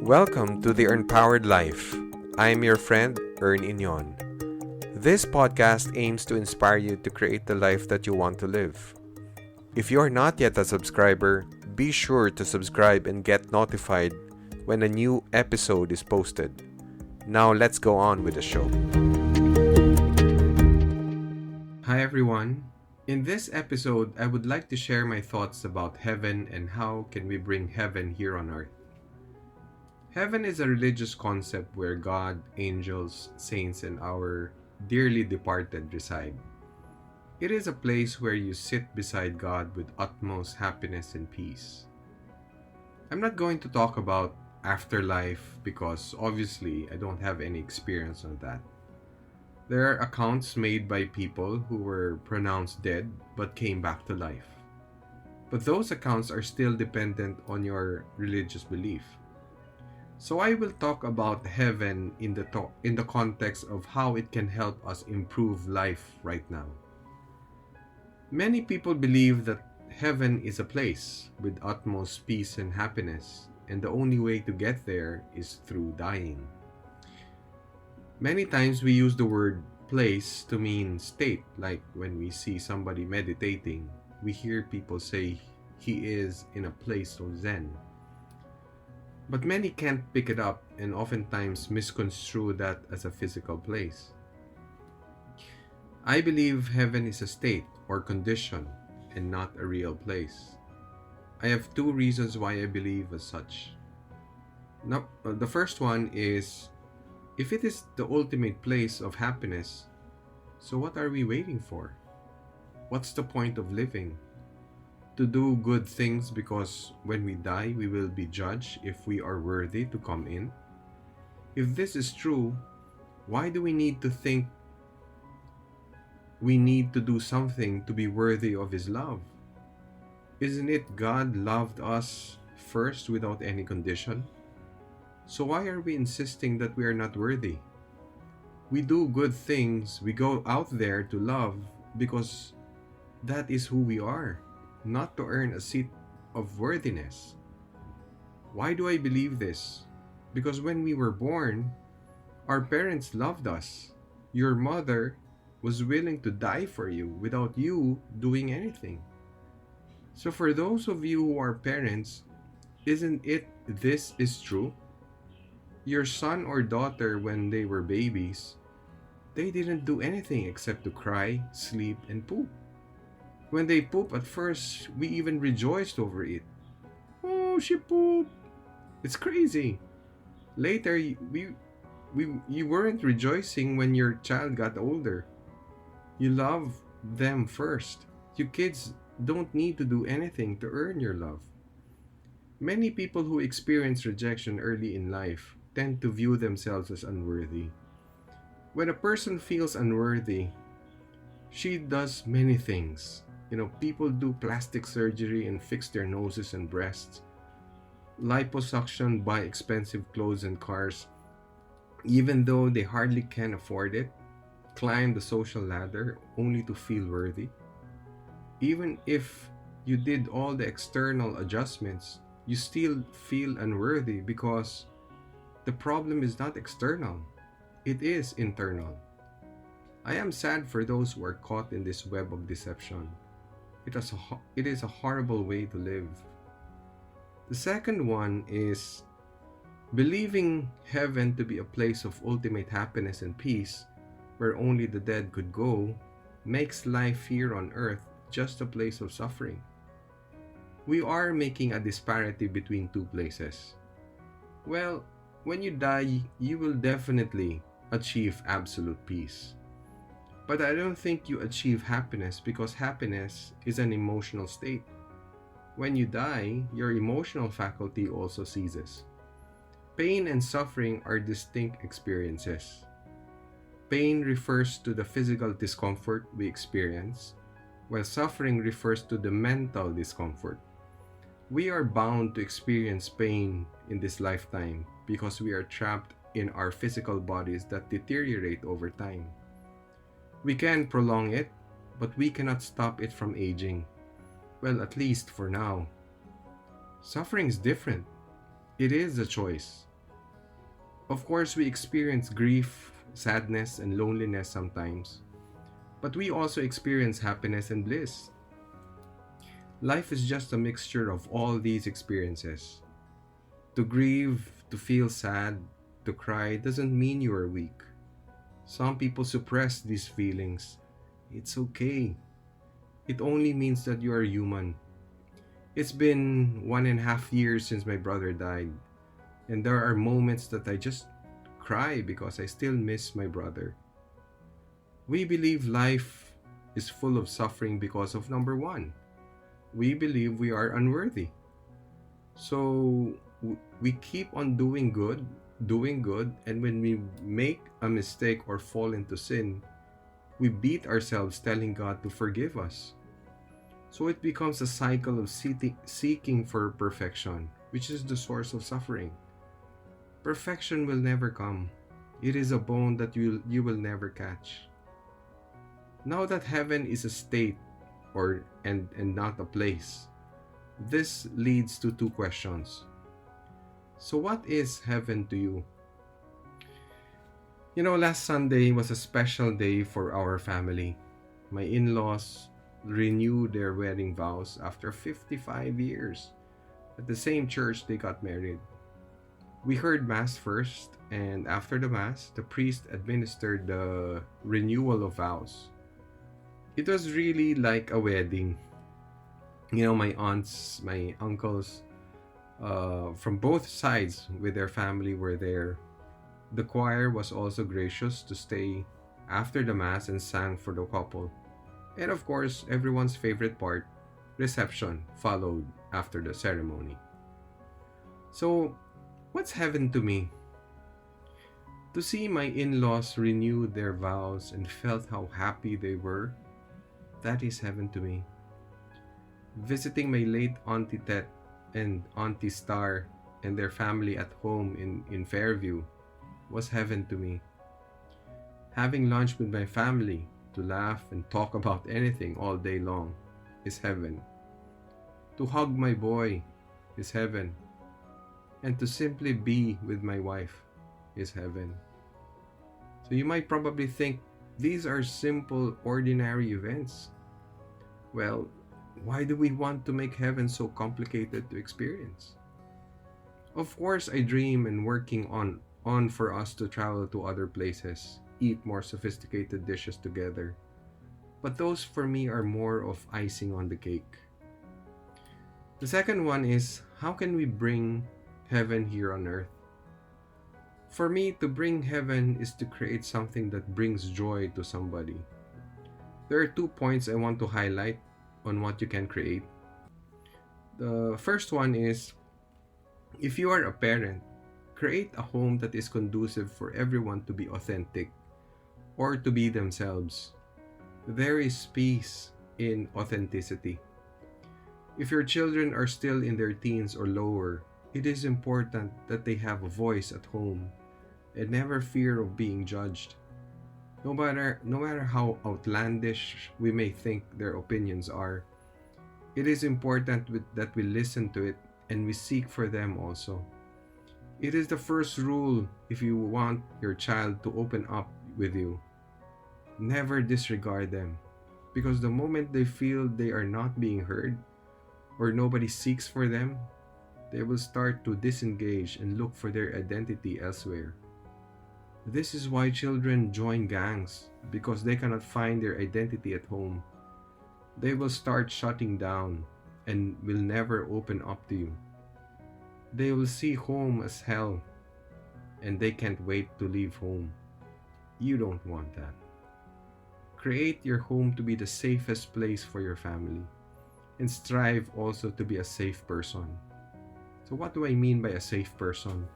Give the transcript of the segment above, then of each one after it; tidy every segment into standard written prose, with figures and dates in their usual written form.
Welcome to the Empowered Life. I am your friend, Ern Inyon. This podcast aims to inspire you to create the life that you want to live. If you are not yet a subscriber, be sure to subscribe and get notified when a new episode is posted. Now let's go on with the show. Hi everyone. In this episode, I would like to share my thoughts about heaven and how can we bring heaven here on earth. Heaven is a religious concept where God, angels, saints, and our dearly departed reside. It is a place where you sit beside God with utmost happiness and peace. I'm not going to talk about afterlife because obviously I don't have any experience on that. There are accounts made by people who were pronounced dead but came back to life. But those accounts are still dependent on your religious belief. So I will talk about heaven in the context of how it can help us improve life right now. Many people believe that heaven is a place with utmost peace and happiness, and the only way to get there is through dying. Many times we use the word place to mean state, like when we see somebody meditating, we hear people say he is in a place of Zen. But many can't pick it up and oftentimes misconstrue that as a physical place. I believe heaven is a state or condition and not a real place. I have two reasons why I believe as such. Now, the first one is, if it is the ultimate place of happiness, so what are we waiting for? What's the point of living? To do good things because when we die, we will be judged if we are worthy to come in? If this is true, why do we need to think we need to do something to be worthy of His love? Isn't it God loved us first without any condition? So why are we insisting that we are not worthy? We do good things, we go out there to love because that is who we are, not to earn a seat of worthiness. Why do I believe this? Because when we were born, our parents loved us. Your mother was willing to die for you without you doing anything. So for those of you who are parents, isn't it this is true? Your son or daughter, when they were babies, they didn't do anything except to cry, sleep, and poop. When they poop at first, we even rejoiced over it. Oh, she pooped. It's crazy. Later, you weren't rejoicing when your child got older. You love them first. You kids don't need to do anything to earn your love. Many people who experience rejection early in life tend to view themselves as unworthy. When a person feels unworthy, she does many things. People do plastic surgery and fix their noses and breasts, liposuction, buy expensive clothes and cars, even though they hardly can afford it, climb the social ladder only to feel worthy. Even if you did all the external adjustments, you still feel unworthy because the problem is not external, it is internal. I am sad for those who are caught in this web of deception. It is a horrible way to live. The second one is believing heaven to be a place of ultimate happiness and peace where only the dead could go makes life here on earth just a place of suffering. We are making a disparity between two places. Well, when you die, you will definitely achieve absolute peace. But I don't think you achieve happiness because happiness is an emotional state. When you die, your emotional faculty also ceases. Pain and suffering are distinct experiences. Pain refers to the physical discomfort we experience, while suffering refers to the mental discomfort. We are bound to experience pain in this lifetime because we are trapped in our physical bodies that deteriorate over time. We can prolong it, but we cannot stop it from aging. Well, at least for now. Suffering is different. It is a choice. Of course, we experience grief, sadness, and loneliness sometimes, but we also experience happiness and bliss. Life is just a mixture of all these experiences. To grieve, to feel sad, to cry doesn't mean you are weak. Some people suppress these feelings. It's okay. It only means that you are human. It's been 1.5 years since my brother died, and there are moments that I just cry because I still miss my brother. We believe life is full of suffering because of number one. We believe we are unworthy. So we keep on doing good, and when we make a mistake or fall into sin, we beat ourselves telling God to forgive us. So it becomes a cycle of seeking for perfection, which is the source of suffering. Perfection will never come. It is a bone that you will never catch. Now that heaven is a state and not a place, this leads to two questions. So what is heaven to you? Last Sunday was a special day for our family. My in-laws renewed their wedding vows after 55 years. At the same church they got married. We heard Mass first, and after the Mass, the priest administered the renewal of vows. It was really like a wedding. My aunts, my uncles, from both sides with their family were there. The choir was also gracious to stay after the Mass and sang for the couple. And of course, everyone's favorite part, reception, followed after the ceremony. So, what's heaven to me? To see my in-laws renew their vows and felt how happy they were, that is heaven to me. Visiting my late Auntie Tet and Auntie Star and their family at home in Fairview was heaven to me. Having lunch with my family to laugh and talk about anything all day long is heaven. To hug my boy is heaven. And to simply be with my wife is heaven. So you might probably think these are simple, ordinary events. Well, why do we want to make heaven so complicated to experience? Of course, I dream and working on for us to travel to other places, eat more sophisticated dishes together. But those for me are more of icing on the cake. The second one is, how can we bring heaven here on earth? For me, to bring heaven is to create something that brings joy to somebody. There are 2 points I want to highlight on what you can create. The first one is, if you are a parent, create a home that is conducive for everyone to be authentic or to be themselves. There is peace in authenticity. If your children are still in their teens or lower, it is important that they have a voice at home and never fear of being judged. No matter how outlandish we may think their opinions are, it is important that we listen to it and we seek for them also. It is the first rule if you want your child to open up with you. Never disregard them, because the moment they feel they are not being heard or nobody seeks for them, they will start to disengage and look for their identity elsewhere. This is why children join gangs, because they cannot find their identity at home. They will start shutting down and will never open up to you. They will see home as hell and they can't wait to leave home. You don't want that. Create your home to be the safest place for your family and strive also to be a safe person. So what do I mean by a safe person?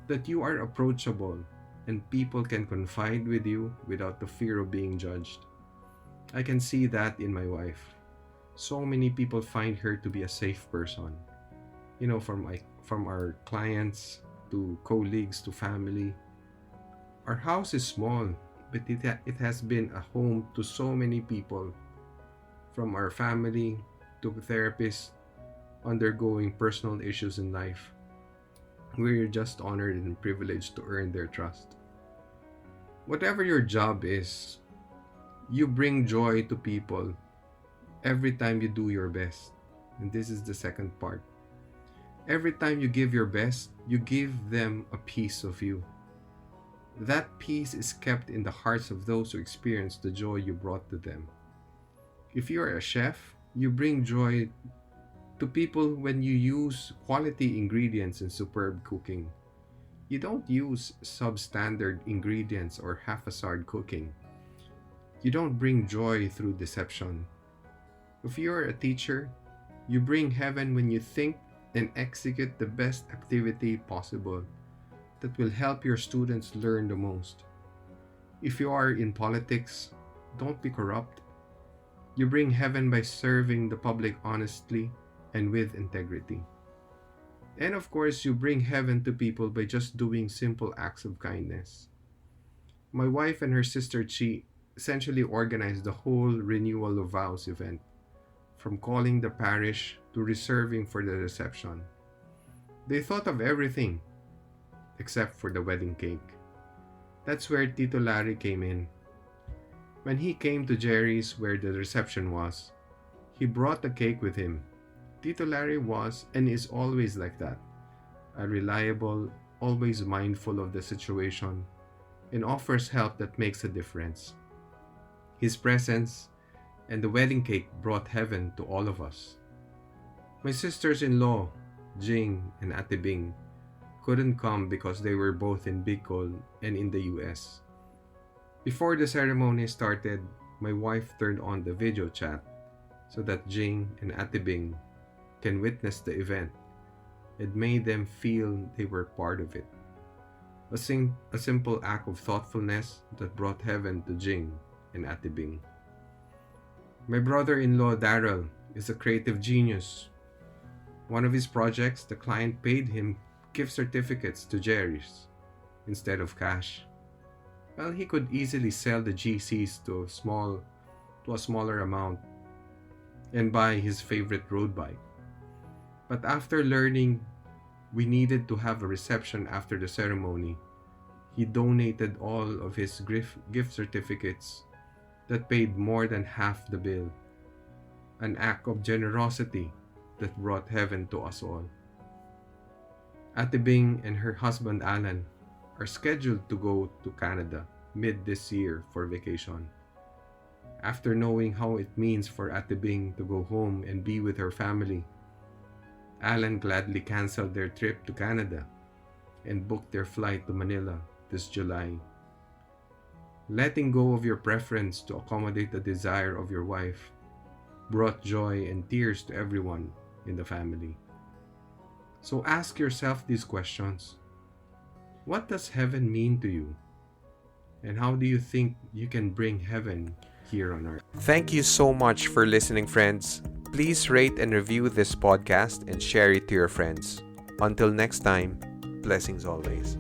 That you are approachable and people can confide with you without the fear of being judged. I can see that in my wife. So many people find her to be a safe person. From our clients to colleagues to family. Our house is small, but it has been a home to so many people, from our family to therapists undergoing personal issues in life. We're just honored and privileged to earn their trust. Whatever your job is, you bring joy to people every time you do your best. And this is the second part. Every time you give your best, you give them a piece of you. That peace is kept in the hearts of those who experience the joy you brought to them. If you are a chef, you bring joy to people when you use quality ingredients in superb cooking. You don't use substandard ingredients or haphazard cooking. You don't bring joy through deception. If you are a teacher, you bring heaven when you think and execute the best activity possible that will help your students learn the most. If you are in politics, don't be corrupt. You bring heaven by serving the public honestly and with integrity. And of course, you bring heaven to people by just doing simple acts of kindness. My wife and her sister Chi essentially organized the whole Renewal of Vows event, from calling the parish to reserving for the reception. They thought of everything except for the wedding cake. That's where Tito Larry came in. When he came to Jerry's where the reception was, he brought the cake with him. Tito Larry was and is always like that, a reliable, always mindful of the situation, and offers help that makes a difference. His presence and the wedding cake brought heaven to all of us. My sisters-in-law, Jing and Ate Bing, couldn't come because they were both in Bicol and in the US. Before the ceremony started, my wife turned on the video chat so that Jing and Ate Bing can witness the event. It made them feel they were part of it. A simple act of thoughtfulness that brought heaven to Jing and Ate Bing. My brother-in-law Daryl is a creative genius. One of his projects, the client paid him gift certificates to Jerry's instead of cash. Well, he could easily sell the GCs to a smaller amount and buy his favorite road bike. But after learning we needed to have a reception after the ceremony, he donated all of his gift certificates that paid more than half the bill. An act of generosity that brought heaven to us all. Ate Bing and her husband Alan are scheduled to go to Canada mid this year for vacation. After knowing how it means for Ate Bing to go home and be with her family, Alan gladly canceled their trip to Canada and booked their flight to Manila this July. Letting go of your preference to accommodate the desire of your wife brought joy and tears to everyone in the family. So ask yourself these questions. What does heaven mean to you? And how do you think you can bring heaven here on earth? Thank you so much for listening, friends. Please rate and review this podcast and share it to your friends. Until next time, blessings always.